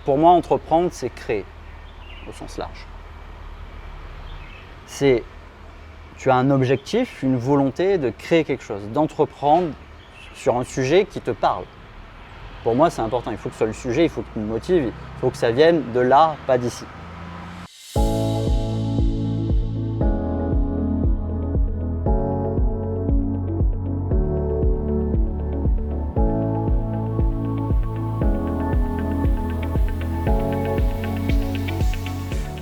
pour moi, entreprendre, c'est créer, au sens large. Tu as un objectif, une volonté de créer quelque chose, d'entreprendre sur un sujet qui te parle. Pour moi, c'est important. Il faut que ce soit le sujet, il faut qu'il me motive, il faut que ça vienne de là, pas d'ici.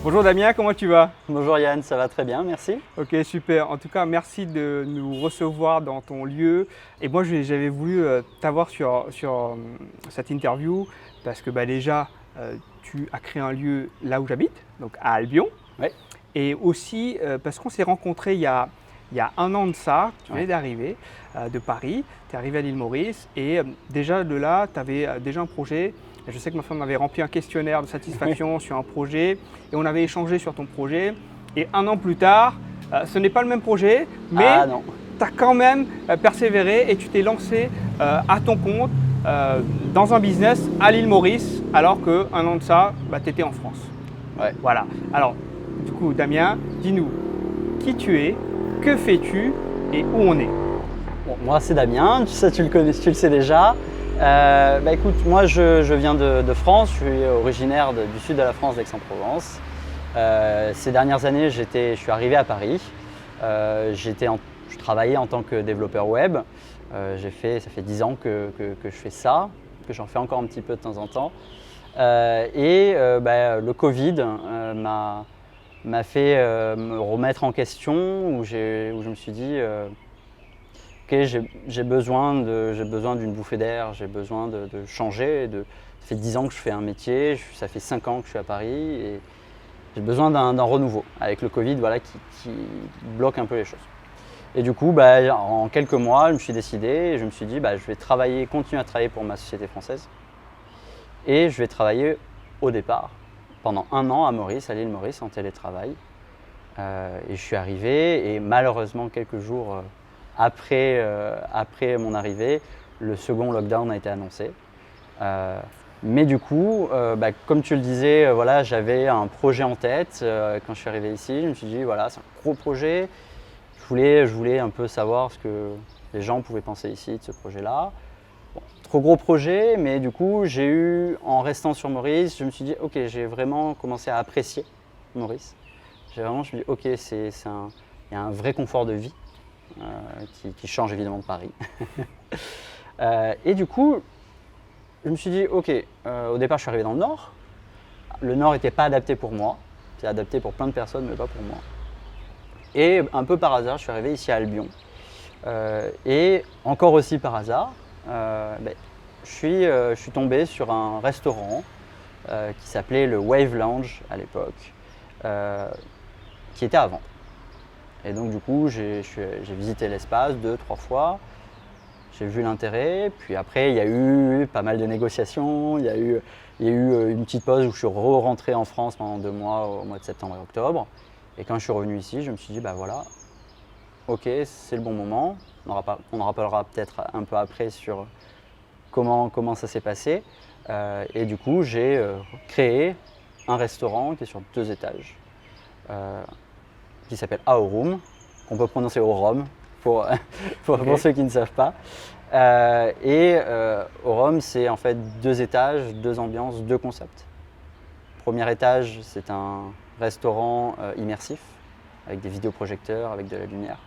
Bonjour Damien, comment tu vas? Bonjour Yann, ça va très bien, merci. Ok, super. En tout cas, merci de nous recevoir dans ton lieu. Et moi, j'avais voulu t'avoir sur cette interview parce que déjà, tu as créé un lieu là où j'habite, donc à Albion. Oui. Et aussi parce qu'on s'est rencontrés il y a 1 an de ça, tu venais d'arriver de Paris, tu es arrivé à l'île Maurice et déjà de là, tu avais déjà un projet. Je sais que ma femme avait rempli un questionnaire de satisfaction sur un projet et on avait échangé sur ton projet. Et 1 an plus tard, ce n'est pas le même projet, mais tu as quand même persévéré et tu t'es lancé à ton compte dans un business à l'île Maurice alors qu'un an de ça, tu étais en France. Ouais. Voilà. Alors, du coup, Damien, dis-nous qui tu es, que fais-tu et où on est? Bon, moi, c'est Damien, ça tu le connais, tu le sais déjà. Écoute, moi je viens de France, je suis originaire du sud de la France, d'Aix-en-Provence. Ces dernières années, je suis arrivé à Paris. Je travaillais en tant que développeur web. Ça fait 10 ans que je fais ça, que j'en fais encore un petit peu de temps en temps. Le Covid m'a fait me remettre en question, où je me suis dit j'ai besoin d'une bouffée d'air, j'ai besoin de changer. Ça fait 10 ans que je fais un métier, ça fait 5 ans que je suis à Paris et j'ai besoin d'un renouveau avec le Covid qui bloque un peu les choses. Et du coup, en quelques mois, je me suis décidé et je me suis dit je vais continuer à travailler pour ma société française et je vais travailler au départ pendant 1 an à Maurice, à l'île Maurice, en télétravail. Et je suis arrivé et malheureusement quelques jours après mon arrivée, le second lockdown a été annoncé. Mais du coup, comme tu le disais, j'avais un projet en tête quand je suis arrivé ici. Je me suis dit, c'est un gros projet. Je voulais un peu savoir ce que les gens pouvaient penser ici de ce projet-là. Bon, trop gros projet, mais du coup, en restant sur Maurice, je me suis dit, ok, j'ai vraiment commencé à apprécier Maurice. Je me suis dit, ok, il y a un vrai confort de vie. Qui change évidemment de Paris. Et du coup, je me suis dit, ok, au départ je suis arrivé dans le Nord. Le Nord n'était pas adapté pour moi. C'est adapté pour plein de personnes, mais pas pour moi. Et un peu par hasard, je suis arrivé ici à Albion. Et encore aussi par hasard, je suis tombé sur un restaurant qui s'appelait le Wave Lounge à l'époque, qui était à vendre. Et donc du coup, j'ai visité l'espace 2-3 fois, j'ai vu l'intérêt, puis après il y a eu pas mal de négociations, il y a eu une petite pause où je suis rentré en France pendant 2 mois, au mois de septembre et octobre. Et quand je suis revenu ici, je me suis dit, ok, c'est le bon moment, on en rappellera peut-être un peu après sur comment ça s'est passé. Et du coup, j'ai créé un restaurant qui est sur 2 étages. Qui s'appelle Aorum, qu'on peut prononcer Aurum pour ceux qui ne savent pas. Aurum, c'est en fait 2 étages, 2 ambiances, 2 concepts. Premier étage, c'est un restaurant immersif, avec des vidéoprojecteurs, avec de la lumière.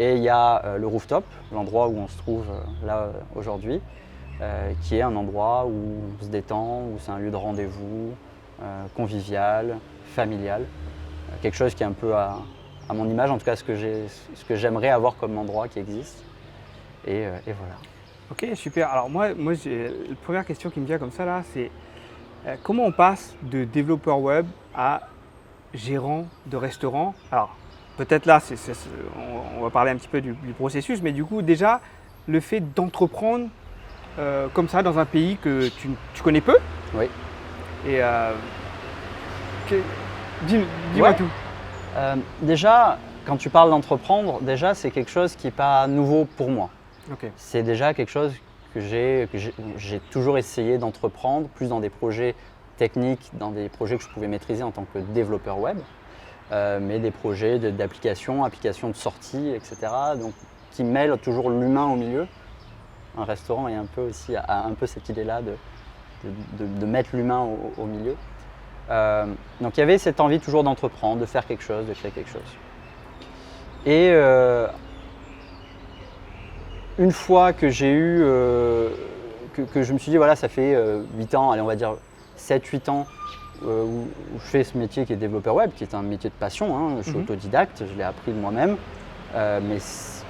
Et il y a le rooftop, l'endroit où on se trouve là aujourd'hui, qui est un endroit où on se détend, où c'est un lieu de rendez-vous, convivial, familial. Quelque chose qui est un peu à mon image, en tout cas ce que j'aimerais avoir comme endroit qui existe. Et voilà. Ok, super. Alors moi la première question qui me vient comme ça là, c'est comment on passe de développeur web à gérant de restaurant? Alors peut-être là, on va parler un petit peu du processus, mais du coup déjà le fait d'entreprendre comme ça dans un pays que tu connais peu. Oui. Et dis-moi tout. Déjà, quand tu parles d'entreprendre, c'est quelque chose qui n'est pas nouveau pour moi. Okay. C'est déjà quelque chose j'ai toujours essayé d'entreprendre, plus dans des projets techniques, dans des projets que je pouvais maîtriser en tant que développeur web, mais des projets applications de sortie, etc. Donc, qui mêlent toujours l'humain au milieu. Un restaurant est un peu aussi a un peu cette idée-là de mettre l'humain au milieu. Donc il y avait cette envie toujours d'entreprendre, de faire quelque chose, de créer quelque chose. Et une fois que j'ai eu, que je me suis dit, voilà, ça fait 8 ans, allez on va dire 7-8 ans où je fais ce métier qui est développeur web, qui est un métier de passion, hein. Je suis autodidacte, je l'ai appris de moi-même. Mais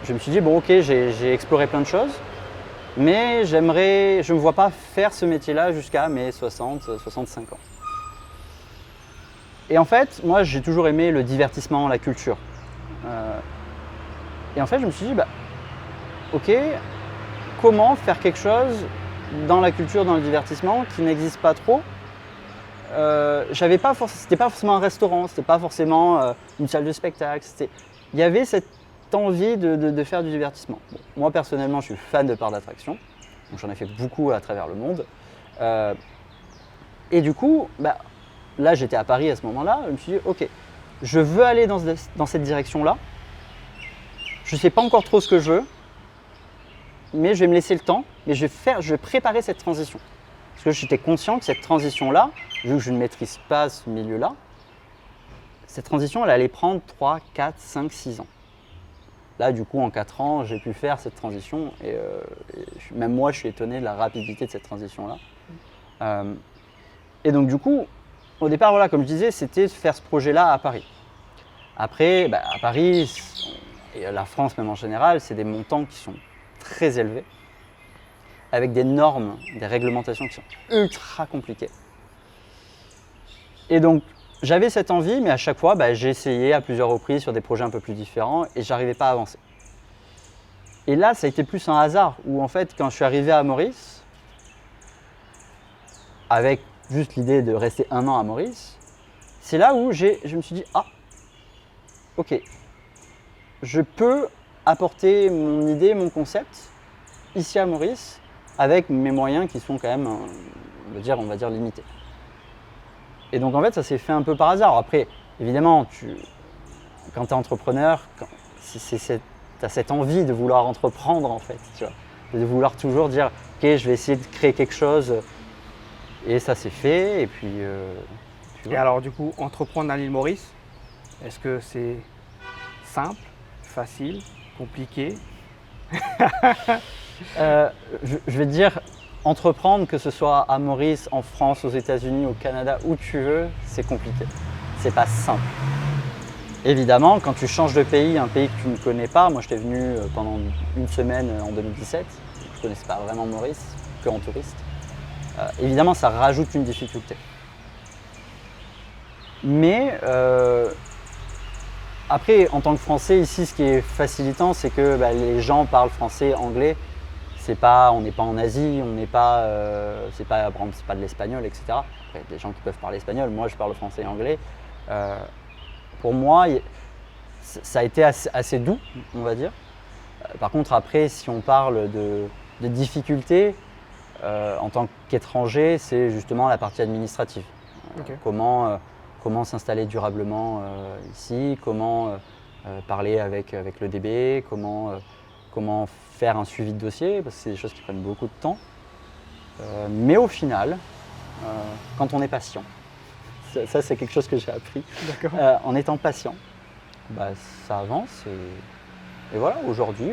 je me suis dit, bon ok, j'ai exploré plein de choses, mais je ne me vois pas faire ce métier-là jusqu'à mes 60-65 ans. Et en fait, moi j'ai toujours aimé le divertissement, la culture. Et en fait, je me suis dit, ok, comment faire quelque chose dans la culture, dans le divertissement qui n'existe pas trop. C'était pas forcément un restaurant, c'était pas forcément une salle de spectacle. Il y avait cette envie de faire du divertissement. Bon, moi personnellement, je suis fan de parcs d'attractions, donc j'en ai fait beaucoup à travers le monde. Et du coup, là j'étais à Paris à ce moment-là, je me suis dit, ok, je veux aller dans cette direction-là. Je ne sais pas encore trop ce que je veux, mais je vais me laisser le temps, mais je vais préparer cette transition. Parce que j'étais conscient que cette transition-là, vu que je ne maîtrise pas ce milieu-là, cette transition, elle allait prendre 3, 4, 5, 6 ans. Là, du coup, en 4 ans, j'ai pu faire cette transition et même moi, je suis étonné de la rapidité de cette transition-là. Et donc, du coup, au départ, voilà, comme je disais, c'était de faire ce projet-là à Paris. Après, à Paris, et la France même en général, c'est des montants qui sont très élevés, avec des normes, des réglementations qui sont ultra compliquées. Et donc, j'avais cette envie, mais à chaque fois, j'ai essayé à plusieurs reprises sur des projets un peu plus différents et j'arrivais pas à avancer. Et là, ça a été plus un hasard, où en fait, quand je suis arrivé à Maurice, avec juste l'idée de rester 1 an à Maurice, c'est là où je me suis dit, ok, je peux apporter mon idée, mon concept, ici à Maurice, avec mes moyens qui sont quand même, on va dire limités. Et donc en fait, ça s'est fait un peu par hasard. Après, évidemment, quand tu es entrepreneur, tu as cette envie de vouloir entreprendre en fait, tu vois, de vouloir toujours dire, ok, je vais essayer de créer quelque chose. Et ça s'est fait. Et puis. Et alors du coup, entreprendre à l'île Maurice, est-ce que c'est simple, facile, compliqué? Je vais te dire, entreprendre, que ce soit à Maurice, en France, aux États-Unis, au Canada, où tu veux, c'est compliqué. C'est pas simple. Évidemment, quand tu changes de pays, un pays que tu ne connais pas, moi j'étais venu pendant une semaine en 2017, je ne connaissais pas vraiment Maurice, que en touriste. Évidemment, ça rajoute une difficulté. Mais après, en tant que Français, ici, ce qui est facilitant, c'est que les gens parlent français, anglais. On n'est pas en Asie, c'est pas de l'espagnol, etc. Après, il y a des gens qui peuvent parler espagnol. Moi, je parle français et anglais. Pour moi, ça a été assez doux, on va dire. Par contre, après, si on parle de difficultés, en tant qu'étranger, c'est justement la partie administrative. Okay. Comment s'installer durablement ici, comment parler avec le DB, comment faire un suivi de dossier, parce que c'est des choses qui prennent beaucoup de temps. Mais au final, quand on est patient, ça c'est quelque chose que j'ai appris, en étant patient, ça avance. Et voilà, aujourd'hui,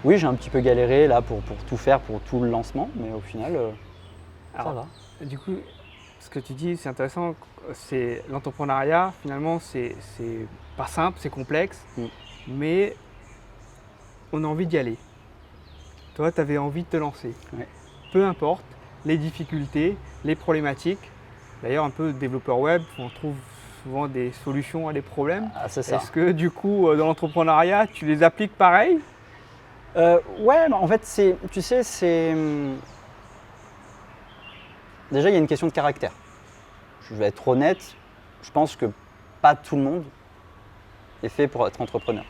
oui, j'ai un petit peu galéré là pour tout faire, pour tout le lancement, mais au final, ça va. Du coup, ce que tu dis, c'est intéressant, c'est l'entrepreneuriat, finalement, c'est pas simple, c'est complexe, mais on a envie d'y aller. Toi, tu avais envie de te lancer. Ouais. Peu importe les difficultés, les problématiques. D'ailleurs, un peu développeur web, on trouve souvent des solutions à des problèmes. C'est ça. Est-ce que du coup, dans l'entrepreneuriat, tu les appliques pareil? Ouais, en fait, tu sais, déjà, il y a une question de caractère. Je vais être honnête, je pense que pas tout le monde est fait pour être entrepreneur.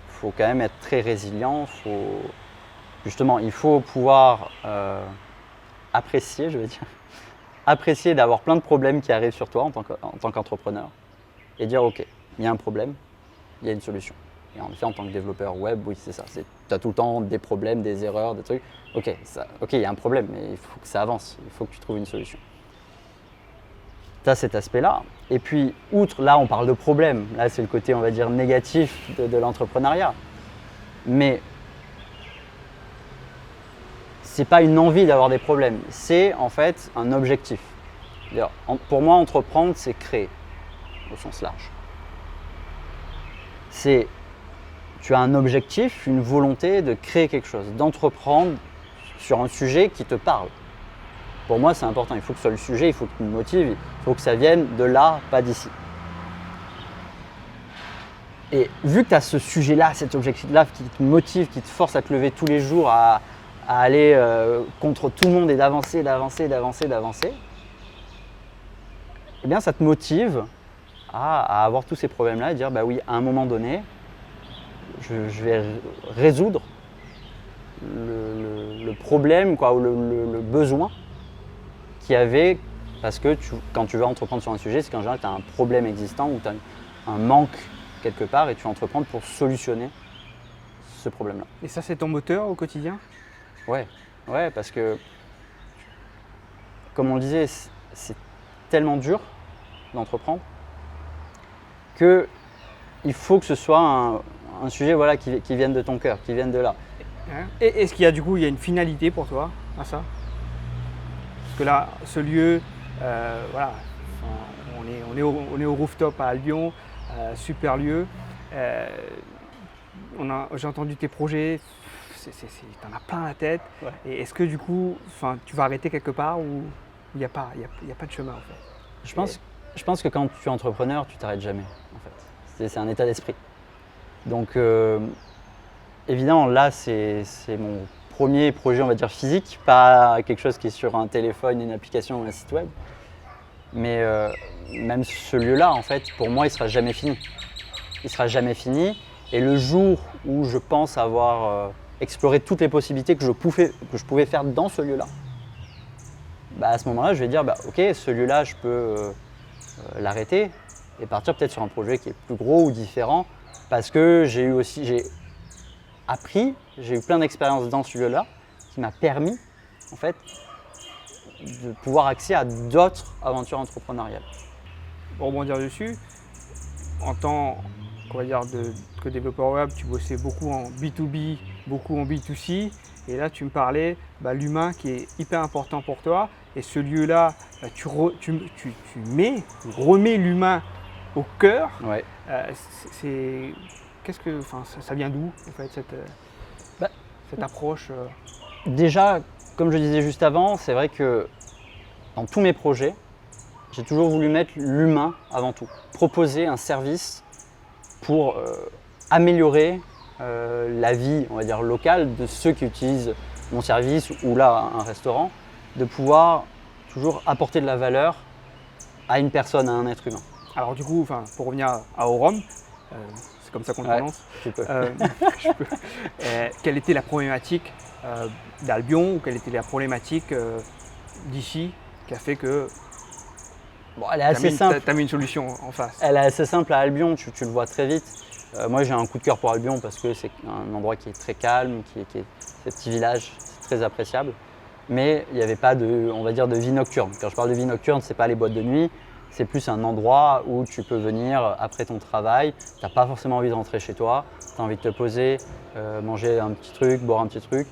Il faut quand même être très résilient, justement, il faut pouvoir apprécier, je veux dire, apprécier d'avoir plein de problèmes qui arrivent sur toi en tant qu'entrepreneur et dire ok, il y a un problème, il y a une solution. Et en effet, en tant que développeur web, oui, c'est ça. Tu as tout le temps des problèmes, des erreurs, des trucs. Ok, il y a un problème, mais il faut que ça avance, il faut que tu trouves une solution. Tu as cet aspect-là. Et puis, outre, là, on parle de problème. Là, c'est le côté, on va dire, négatif de l'entrepreneuriat. Mais c'est pas une envie d'avoir des problèmes, c'est en fait un objectif. Pour moi, entreprendre, c'est créer, au sens large. Tu as un objectif, une volonté de créer quelque chose, d'entreprendre sur un sujet qui te parle. Pour moi, c'est important. Il faut que ce soit le sujet, il faut qu'il me motive, il faut que ça vienne de là, pas d'ici. Et vu que tu as ce sujet-là, cet objectif-là qui te motive, qui te force à te lever tous les jours, à aller contre tout le monde et d'avancer, eh bien ça te motive à avoir tous ces problèmes-là et dire bah oui, à un moment donné, je vais résoudre le problème ou le besoin qu'il y avait, parce que quand tu veux entreprendre sur un sujet, c'est qu'en général tu as un problème existant ou tu as un manque quelque part et tu vas entreprendre pour solutionner ce problème-là. Et ça, c'est ton moteur au quotidien ? Ouais, parce que, comme on le disait, c'est tellement dur d'entreprendre qu'il faut que ce soit un sujet qui vienne de ton cœur, qui vienne de là. Et est-ce qu'il y a il y a une finalité pour toi à ça ? Parce que là, ce lieu, on est au rooftop à Albion, super lieu. J'ai entendu tes projets. T'en as plein la tête. Ouais. Et est-ce que du coup, tu vas arrêter quelque part ou il n'y a pas de chemin en fait ? Je pense que quand tu es entrepreneur, tu t'arrêtes jamais en fait. C'est un état d'esprit. Donc évidemment là c'est mon premier projet on va dire physique, pas quelque chose qui est sur un téléphone, une application ou un site web. Mais même ce lieu-là en fait, pour moi il sera jamais fini. Il sera jamais fini. Et le jour où je pense avoir explorer toutes les possibilités que je pouvais faire dans ce lieu-là. À ce moment-là, je vais dire, ok, ce lieu-là, je peux l'arrêter et partir peut-être sur un projet qui est plus gros ou différent, parce que j'ai eu plein d'expériences dans ce lieu-là qui m'a permis, en fait, de pouvoir accéder à d'autres aventures entrepreneuriales. Pour rebondir dessus, en tant que développeur web, tu bossais beaucoup en B2B, beaucoup en B2C, et là tu me parlais l'humain qui est hyper important pour toi, et ce lieu-là, tu remets l'humain au cœur. Ouais. Ça vient d'où en fait cette approche Déjà, comme je disais juste avant, c'est vrai que dans tous mes projets, j'ai toujours voulu mettre l'humain avant tout, proposer un service pour améliorer la vie, on va dire, locale de ceux qui utilisent mon service ou là un restaurant, de pouvoir toujours apporter de la valeur à une personne, à un être humain. Alors du coup, pour revenir à Aurum, c'est comme ça qu'on le prononce. Tu peux. Quelle était la problématique d'Albion ou quelle était la problématique d'ici qui a fait que elle est assez simple. Tu as mis une solution en face. Elle est assez simple à Albion, tu le vois très vite. Moi j'ai un coup de cœur pour Albion parce que c'est un endroit qui est très calme, qui est ce petit village, c'est très appréciable. Mais il n'y avait pas de vie nocturne. Quand je parle de vie nocturne, ce n'est pas les boîtes de nuit, c'est plus un endroit où tu peux venir après ton travail. Tu n'as pas forcément envie de rentrer chez toi, tu as envie de te poser, manger un petit truc, boire un petit truc.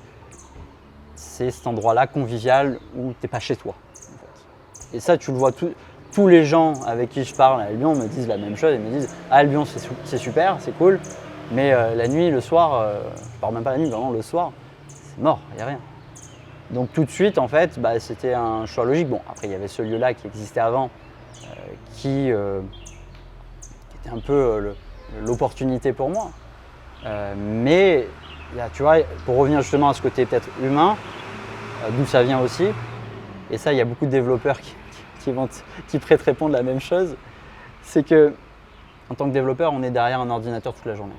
C'est cet endroit-là convivial où tu n'es pas chez toi. En fait. Et ça, tu le vois tous les gens avec qui je parle à Albion me disent la même chose. Ils me disent Albion, c'est super, c'est cool, mais la nuit, le soir, je parle même pas la nuit, vraiment le soir, c'est mort, il n'y a rien. Donc tout de suite, en fait, c'était un choix logique. Bon, après, il y avait ce lieu-là qui existait avant, qui était un peu l'opportunité pour moi. Mais là, tu vois, pour revenir justement à ce côté peut-être humain, d'où ça vient aussi, et ça, il y a beaucoup de développeurs qui prêtent répondre la même chose, c'est que en tant que développeur, on est derrière un ordinateur toute la journée.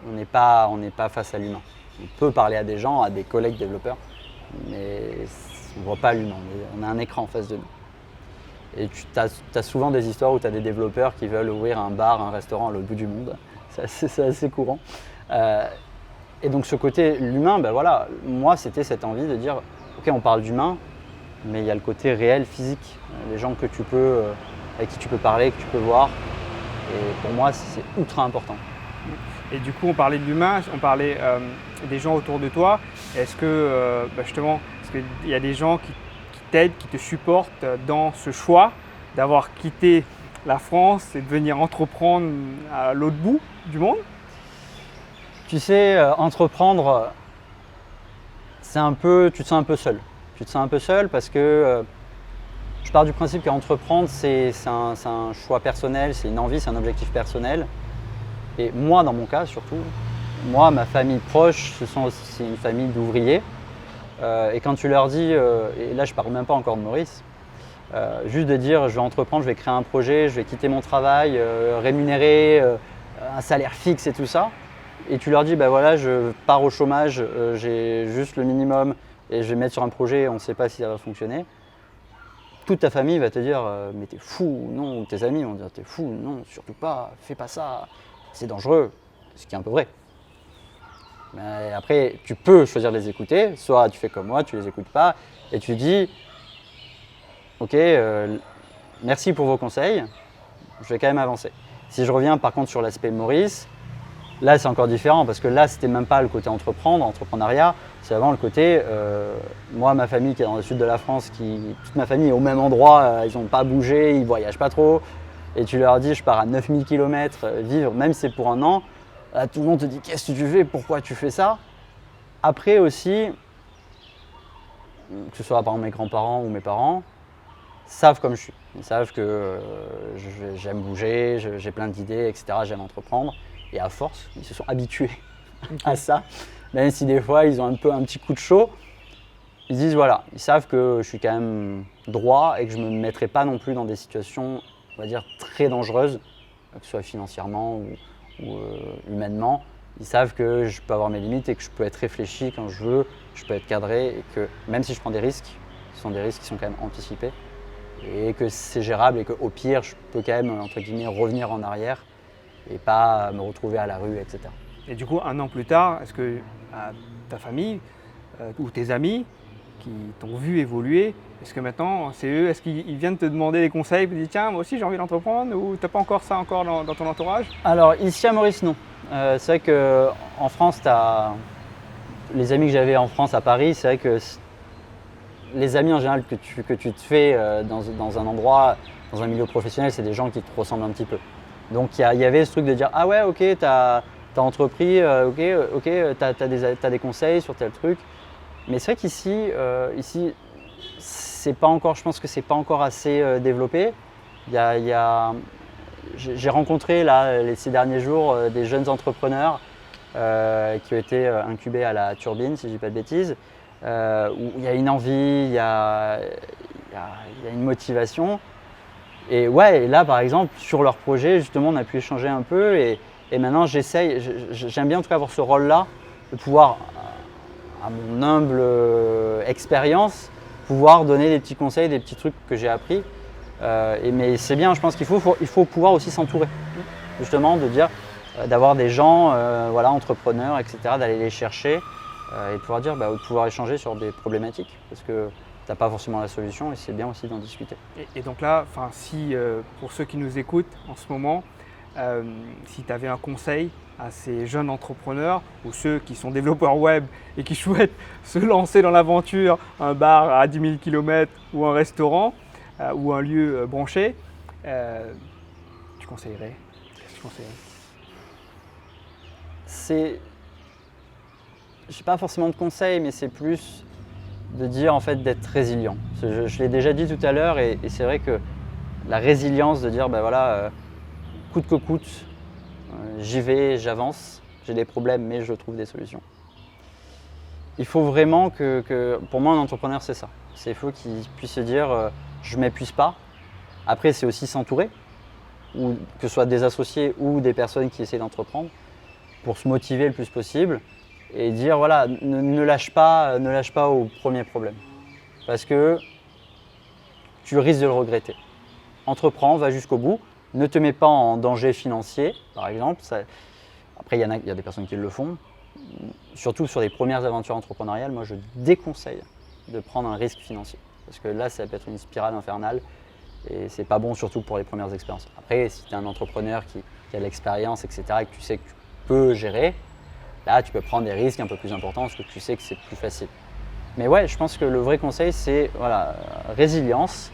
On n'est pas face à l'humain. On peut parler à des gens, à des collègues développeurs, mais on ne voit pas l'humain. On a un écran en face de nous. Et tu as souvent des histoires où tu as des développeurs qui veulent ouvrir un bar, un restaurant à l'autre bout du monde. C'est assez courant. Et donc ce côté, l'humain, ben voilà, moi c'était cette envie de dire, ok, on parle d'humain, mais il y a le côté réel, physique, les gens que tu peux, avec qui tu peux parler, que tu peux voir. Et pour moi, c'est ultra important. Et du coup, on parlait de l'humain, on parlait des gens autour de toi. Est-ce que justement, est-ce qu'il y a des gens qui t'aident, qui te supportent dans ce choix d'avoir quitté la France et de venir entreprendre à l'autre bout du monde? Tu sais, entreprendre, tu te sens un peu seul. Tu te sens un peu seul parce que je pars du principe qu'entreprendre, c'est un choix personnel, c'est une envie, c'est un objectif personnel. Et moi, dans mon cas surtout, moi, ma famille proche, c'est une famille d'ouvriers. Et quand tu leur dis, et là je ne parle même pas encore de Maurice, juste de dire je vais entreprendre, je vais créer un projet, je vais quitter mon travail, rémunérer, un salaire fixe et tout ça. Et tu leur dis, ben voilà, je pars au chômage, j'ai juste le minimum et je vais me mettre sur un projet, on ne sait pas si ça va fonctionner. Toute ta famille va te dire, mais t'es fou, non, ou tes amis vont te dire, t'es fou, non, surtout pas, fais pas ça, c'est dangereux, ce qui est un peu vrai. Mais après, tu peux choisir de les écouter, soit tu fais comme moi, tu les écoutes pas, et tu dis, ok, merci pour vos conseils, je vais quand même avancer. Si je reviens par contre sur l'aspect Maurice, là c'est encore différent, parce que là c'était même pas le côté entrepreneuriat, c'est vraiment le côté, moi ma famille qui est dans le sud de la France, toute ma famille est au même endroit, ils n'ont pas bougé, ils voyagent pas trop, et tu leur dis je pars à 9000 km vivre, même si c'est pour un an, là, tout le monde te dit qu'est-ce que tu fais, pourquoi tu fais ça? Après aussi, que ce soit par exemple mes grands-parents ou mes parents, savent comme je suis, ils savent que j'aime bouger, j'ai plein d'idées, etc., j'aime entreprendre, et à force, ils se sont habitués à ça. Même si des fois ils ont un petit coup de chaud, ils disent voilà, ils savent que je suis quand même droit et que je ne me mettrai pas non plus dans des situations, on va dire, très dangereuses, que ce soit financièrement ou humainement. Ils savent que je peux avoir mes limites et que je peux être réfléchi quand je veux, je peux être cadré et que même si je prends des risques, ce sont des risques qui sont quand même anticipés et que c'est gérable et qu'au pire, je peux quand même, entre guillemets, revenir en arrière et pas me retrouver à la rue, etc. Et du coup, un an plus tard, est-ce que ta famille ou tes amis qui t'ont vu évoluer, est-ce que maintenant, c'est eux, est-ce qu'ils viennent te demander des conseils, ils te disent tiens, moi aussi j'ai envie d'entreprendre, ou tu n'as pas encore ça dans ton entourage? Alors ici à Maurice, non. C'est vrai qu'en France, les amis que j'avais en France, à Paris, c'est vrai que les amis en général que tu te fais dans un endroit, dans un milieu professionnel, c'est des gens qui te ressemblent un petit peu. Donc il y avait ce truc de dire ah ouais, ok, t'as entrepris, ok, t'as des conseils sur tel truc. Mais c'est vrai qu'ici, c'est pas encore, je pense que c'est pas encore assez développé. J'ai rencontré là, ces derniers jours des jeunes entrepreneurs qui ont été incubés à la Turbine, si je dis pas de bêtises, où il y a une envie, il y a une motivation. Et ouais, et là par exemple, sur leur projet, justement, on a pu échanger un peu et maintenant j'aime bien en tout cas avoir ce rôle-là, de pouvoir, à mon humble expérience, pouvoir donner des petits conseils, des petits trucs que j'ai appris. Mais c'est bien, je pense qu'il faut pouvoir aussi s'entourer, justement, de dire, d'avoir des gens, entrepreneurs, etc., d'aller les chercher et de pouvoir dire, de pouvoir échanger sur des problématiques, parce que tu n'as pas forcément la solution et c'est bien aussi d'en discuter. Et donc là, si pour ceux qui nous écoutent en ce moment, si tu avais un conseil à ces jeunes entrepreneurs ou ceux qui sont développeurs web et qui souhaitent se lancer dans l'aventure, un bar à 10 000 km ou un restaurant ou un lieu branché, tu conseillerais? Qu'est-ce que tu conseillerais? Je n'ai pas forcément de conseils, mais c'est plus de dire en fait d'être résilient. Je l'ai déjà dit tout à l'heure et c'est vrai que la résilience de dire coûte que coûte, j'y vais, j'avance, j'ai des problèmes mais je trouve des solutions. Il faut vraiment que pour moi un entrepreneur c'est ça. Il faut qu'il puisse se dire je ne m'épuise pas. Après c'est aussi s'entourer, ou que ce soit des associés ou des personnes qui essaient d'entreprendre, pour se motiver le plus possible et dire voilà, ne lâche pas au premier problème. Parce que tu risques de le regretter. Entreprends, va jusqu'au bout, ne te mets pas en danger financier, par exemple. Après, il y a des personnes qui le font. Surtout sur les premières aventures entrepreneuriales, moi je déconseille de prendre un risque financier. Parce que là, ça peut être une spirale infernale et c'est pas bon, surtout pour les premières expériences. Après, si tu es un entrepreneur qui a de l'expérience, etc., et que tu sais que tu peux gérer, là, tu peux prendre des risques un peu plus importants parce que tu sais que c'est plus facile. Mais ouais, je pense que le vrai conseil, c'est voilà, résilience,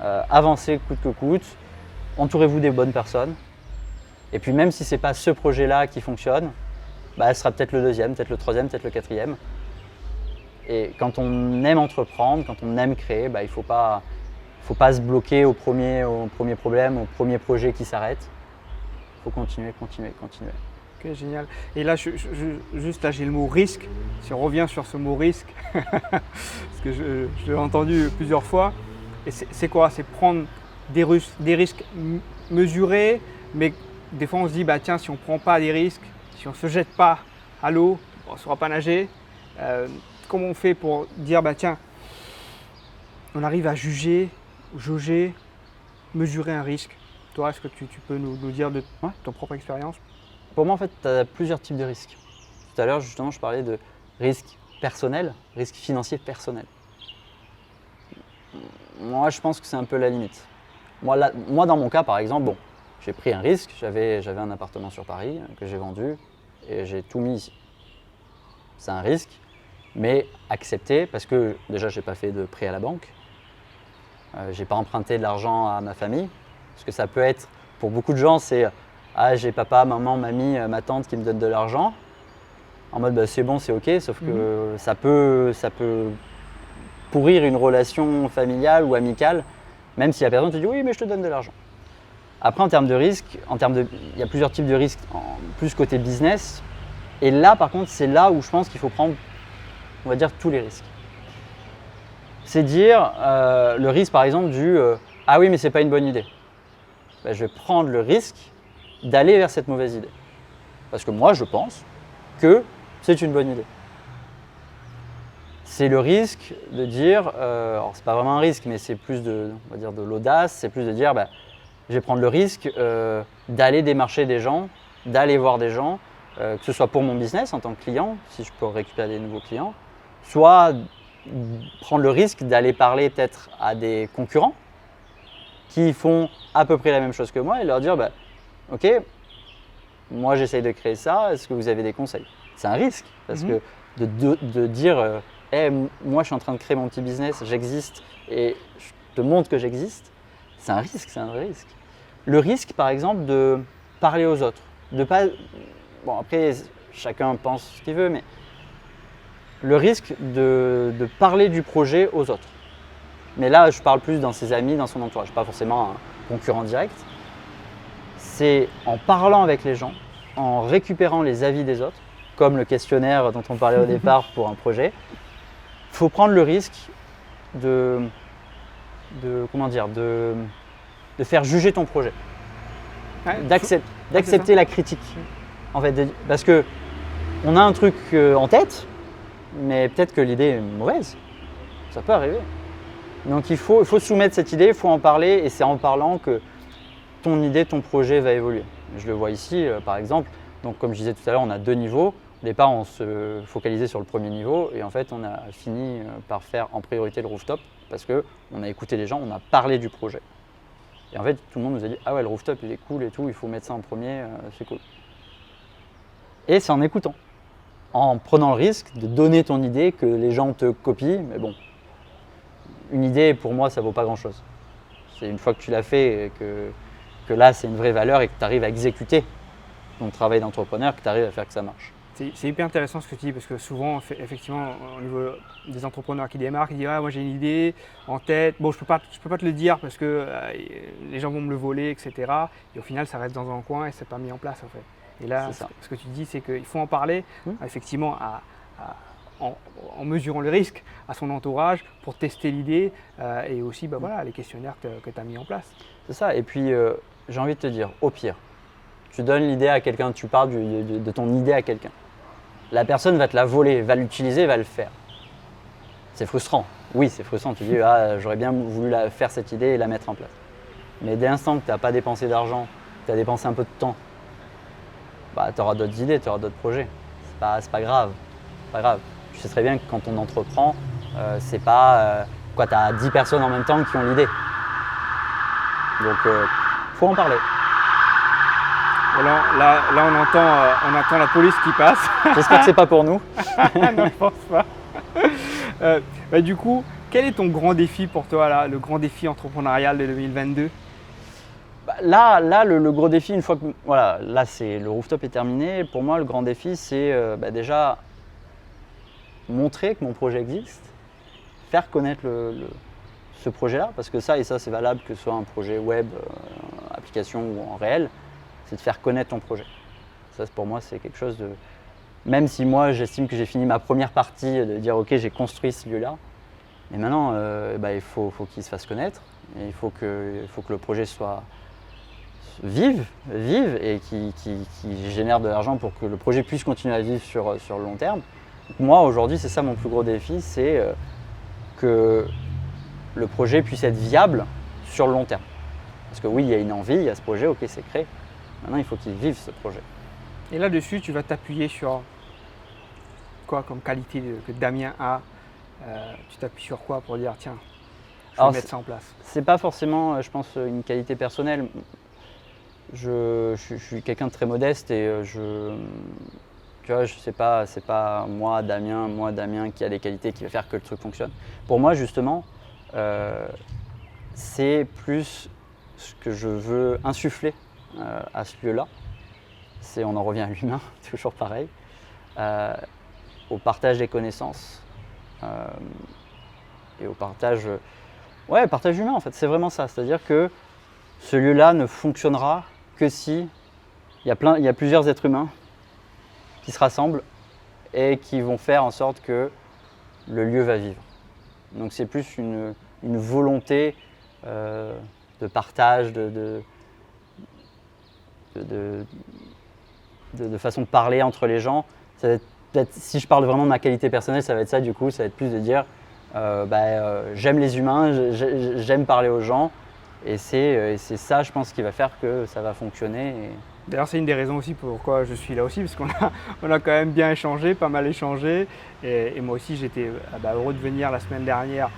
avancer coûte que coûte, entourez-vous des bonnes personnes. Et puis même si ce n'est pas ce projet-là qui fonctionne, ce sera peut-être le deuxième, peut-être le troisième, peut-être le quatrième. Et quand on aime entreprendre, quand on aime créer, il ne faut pas se bloquer au premier problème, au premier projet qui s'arrête. Il faut continuer. Ok, génial. Et là, juste là, j'ai le mot risque. Si on revient sur ce mot risque, parce que je l'ai entendu plusieurs fois. Et c'est quoi? C'est prendre des risques mesurés, mais des fois on se dit, tiens, si on ne prend pas des risques, si on ne se jette pas à l'eau, on ne saura pas nager. Comment on fait pour dire, tiens, on arrive à jauger, mesurer un risque? Toi, est-ce que tu peux nous dire de ton propre expérience? Pour moi, en fait, tu as plusieurs types de risques. Tout à l'heure, justement, je parlais de risques personnels, risques financiers personnels. Moi, je pense que c'est un peu la limite. Moi, dans mon cas, par exemple, j'ai pris un risque. J'avais un appartement sur Paris que j'ai vendu et j'ai tout mis ici. C'est un risque, mais accepté parce que déjà, je n'ai pas fait de prêt à la banque. Je n'ai pas emprunté de l'argent à ma famille. Parce que ça peut être, pour beaucoup de gens, c'est j'ai papa, maman, mamie, ma tante qui me donne de l'argent. En mode c'est bon, c'est ok, sauf que ça peut pourrir une relation familiale ou amicale, même si la personne te dit oui, mais je te donne de l'argent. Après, en termes de risque, il y a plusieurs types de risques, plus côté business. Et là, par contre, c'est là où je pense qu'il faut prendre, on va dire, tous les risques. C'est dire le risque, par exemple, du ah oui, mais c'est pas une bonne idée. Je vais prendre le risque d'aller vers cette mauvaise idée. Parce que moi, je pense que c'est une bonne idée. C'est le risque de dire, alors c'est pas vraiment un risque, mais c'est plus on va dire de l'audace, c'est plus de dire, je vais prendre le risque d'aller démarcher des gens, d'aller voir des gens, que ce soit pour mon business en tant que client, si je peux récupérer des nouveaux clients, soit prendre le risque d'aller parler peut-être à des concurrents qui font à peu près la même chose que moi et leur dire ok, moi j'essaye de créer ça, est-ce que vous avez des conseils? C'est un risque parce que de dire moi je suis en train de créer mon petit business, j'existe et je te montre que j'existe, c'est un risque, c'est un vrai risque. Le risque par exemple de parler aux autres, de pas. Bon après chacun pense ce qu'il veut, mais le risque de parler du projet aux autres. Mais là, je parle plus dans ses amis, dans son entourage, pas forcément un concurrent direct. C'est en parlant avec les gens, en récupérant les avis des autres, comme le questionnaire dont on parlait au départ pour un projet. Il faut prendre le risque de faire juger ton projet, d'accepter la critique. En fait, parce que on a un truc en tête, mais peut-être que l'idée est mauvaise. Ça peut arriver. Donc il faut soumettre cette idée, il faut en parler et c'est en parlant que ton idée, ton projet va évoluer. Je le vois ici par exemple, donc comme je disais tout à l'heure, on a 2 niveaux. Au départ, on se focalisait sur le premier niveau et en fait, on a fini par faire en priorité le rooftop parce qu'on a écouté les gens, on a parlé du projet. Et en fait, tout le monde nous a dit « Ah ouais, le rooftop, il est cool et tout, il faut mettre ça en premier, c'est cool. » Et c'est en écoutant, en prenant le risque de donner ton idée, que les gens te copient, mais bon, une idée, pour moi, ça vaut pas grand-chose. C'est une fois que tu l'as fait et que là, c'est une vraie valeur et que tu arrives à exécuter ton travail d'entrepreneur, que tu arrives à faire que ça marche. C'est hyper intéressant ce que tu dis parce que souvent, effectivement, au niveau des entrepreneurs qui démarrent, ils disent moi j'ai une idée en tête, bon je peux pas te le dire parce que les gens vont me le voler, etc. Et au final, ça reste dans un coin et c'est pas mis en place en fait. Et là, ce que tu dis, c'est qu'il faut en parler effectivement en mesurant le risque à son entourage pour tester l'idée et aussi les questionnaires que tu as mis en place. C'est ça, et puis j'ai envie de te dire, au pire, tu donnes l'idée à quelqu'un, tu parles de ton idée à quelqu'un. la personne va te la voler, va l'utiliser, va le faire. C'est frustrant. Oui, c'est frustrant. Tu dis, ah, j'aurais bien voulu faire cette idée et la mettre en place. Mais dès l'instant que tu n'as pas dépensé d'argent, que tu as dépensé un peu de temps, bah, tu auras d'autres idées, tu auras d'autres projets. C'est pas grave. Pas grave. Tu sais très bien que quand on entreprend, c'est pas tu as 10 personnes en même temps qui ont l'idée. Donc, faut en parler. Voilà, là on entend la police qui passe. J'espère que c'est pas pour nous. Non, je pense pas. Du coup, quel est ton grand défi pour toi, là, le grand défi entrepreneurial de 2022? Là, le gros défi, une fois que voilà, là c'est le rooftop est terminé. Pour moi, le grand défi, c'est déjà montrer que mon projet existe, faire connaître ce projet-là, parce que ça c'est valable que ce soit un projet web, application ou en réel, c'est de faire connaître ton projet. Ça pour moi c'est quelque chose de, même si moi j'estime que j'ai fini ma première partie de dire ok j'ai construit ce lieu-là, mais maintenant il faut qu'il se fasse connaître, et il faut que le projet soit vive et qui génère de l'argent pour que le projet puisse continuer à vivre sur le long terme. Donc moi aujourd'hui c'est ça mon plus gros défi, c'est que le projet puisse être viable sur le long terme. Parce que oui, il y a une envie, il y a ce projet, ok, c'est créé. Maintenant, il faut qu'il vive ce projet. Et là-dessus, tu vas t'appuyer sur quoi comme qualité que Damien a? Tu t'appuies sur quoi pour dire, tiens, je vais mettre ça en place? C'est pas forcément, je pense, une qualité personnelle. Je suis quelqu'un de très modeste et tu vois, c'est pas moi Damien qui a les qualités qui va faire que le truc fonctionne. Pour moi, justement, c'est plus ce que je veux insuffler à ce lieu-là. On en revient à l'humain, toujours pareil, au partage des connaissances et au partage humain en fait. C'est vraiment ça, c'est-à-dire que ce lieu-là ne fonctionnera que si il y a plusieurs êtres humains qui se rassemblent et qui vont faire en sorte que le lieu va vivre. Donc c'est plus une volonté de partage, de façon de parler entre les gens. Ça va être, peut-être, si je parle vraiment de ma qualité personnelle, ça va être ça du coup, ça va être plus de dire j'aime les humains, j'aime parler aux gens, et c'est ça je pense qui va faire que ça va fonctionner. D'ailleurs, c'est une des raisons aussi pourquoi je suis là aussi, parce qu'on a quand même bien échangé, pas mal échangé. Et moi aussi, j'étais heureux de venir la semaine dernière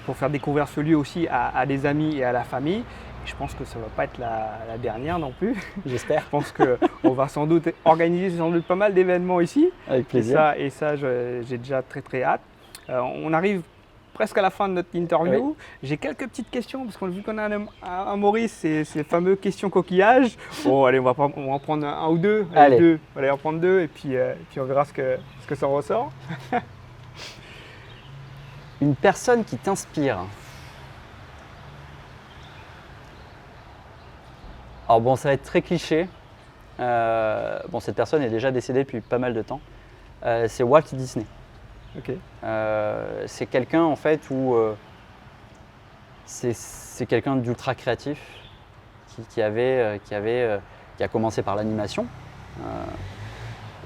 pour faire découvrir ce lieu aussi à des amis et à la famille. Et je pense que ça ne va pas être la dernière non plus. J'espère. Je pense qu'on va sans doute organiser pas mal d'événements ici. Avec plaisir. Et ça j'ai déjà très très hâte. On arrive presque à la fin de notre interview. Oui. J'ai quelques petites questions, parce qu'on vu qu'on a un Maurice, c'est ces fameux questions coquillages. Bon, allez, on va en prendre un ou deux. Allez. Allez, en prendre deux, et puis on verra ce que ça ressort. Une personne qui t'inspire. Alors bon, ça va être très cliché. Cette personne est déjà décédée depuis pas mal de temps. C'est Walt Disney. Okay. C'est quelqu'un en fait où c'est quelqu'un d'ultra créatif qui a commencé par l'animation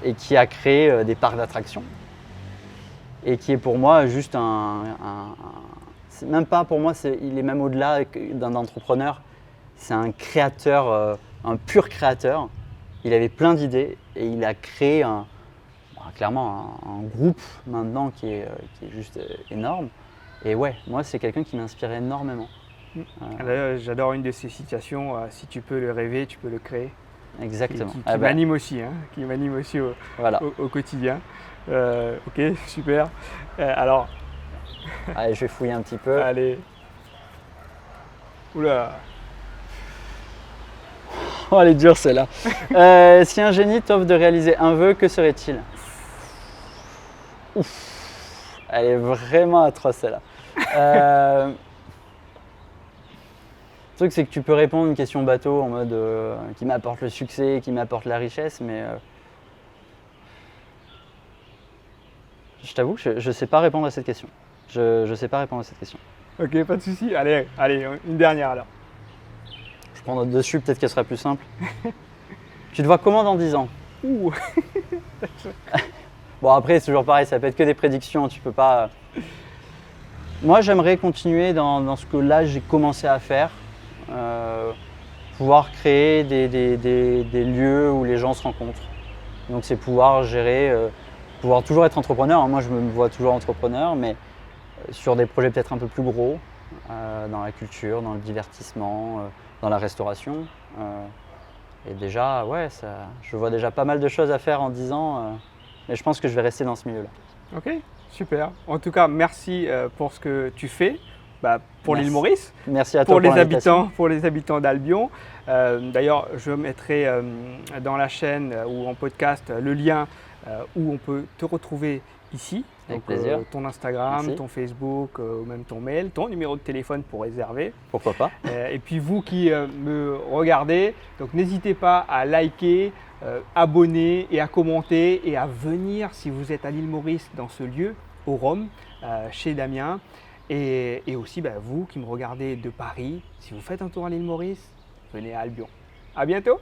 et qui a créé des parcs d'attractions et qui est pour moi juste c'est même pas pour moi, il est même au-delà d'un entrepreneur. C'est un créateur, un pur créateur. Il avait plein d'idées et il a créé clairement un groupe maintenant qui est juste énorme. Et ouais, moi c'est quelqu'un qui m'inspire énormément. J'adore une de ces citations, si tu peux le rêver, tu peux le créer. Exactement. Qui m'anime aussi, qui m'anime aussi au quotidien. Ok, super. Alors. Allez, je vais fouiller un petit peu. Allez. Oula. Oh, elle est dure celle-là. Si un génie t'offre de réaliser un vœu, que serait-il? Ouf, elle est vraiment atroce celle-là. Le truc c'est que tu peux répondre à une question bateau en mode qui m'apporte le succès, qui m'apporte la richesse, mais je t'avoue que je ne sais pas répondre à cette question. Je sais pas répondre à cette question. Ok, pas de souci. Allez, une dernière alors. Je prends note dessus, peut-être qu'elle sera plus simple. Tu te vois comment dans 10 ans? Bon, après, c'est toujours pareil, ça peut être que des prédictions, tu peux pas. Moi, j'aimerais continuer dans ce que là j'ai commencé à faire, pouvoir créer des lieux où les gens se rencontrent. Donc, c'est pouvoir gérer, pouvoir toujours être entrepreneur. Moi, je me vois toujours entrepreneur, mais sur des projets peut-être un peu plus gros, dans la culture, dans le divertissement, dans la restauration. Et déjà, ouais, je vois déjà pas mal de choses à faire en 10 ans, mais je pense que je vais rester dans ce milieu-là. Ok, super. En tout cas, merci pour ce que tu fais pour Merci. l'île Maurice, Merci à toi pour l'invitation. pour les habitants d'Albion. D'ailleurs, je mettrai dans la chaîne ou en podcast le lien où on peut te retrouver ici. Avec plaisir. Ton Instagram, Merci. ton Facebook ou même ton mail, ton numéro de téléphone pour réserver. Pourquoi pas. Et puis vous qui me regardez, donc n'hésitez pas à liker, abonner et à commenter et à venir si vous êtes à l'île Maurice dans ce lieu, au Rhum, chez Damien. Et aussi vous qui me regardez de Paris, si vous faites un tour à l'île Maurice, venez à Albion. À bientôt.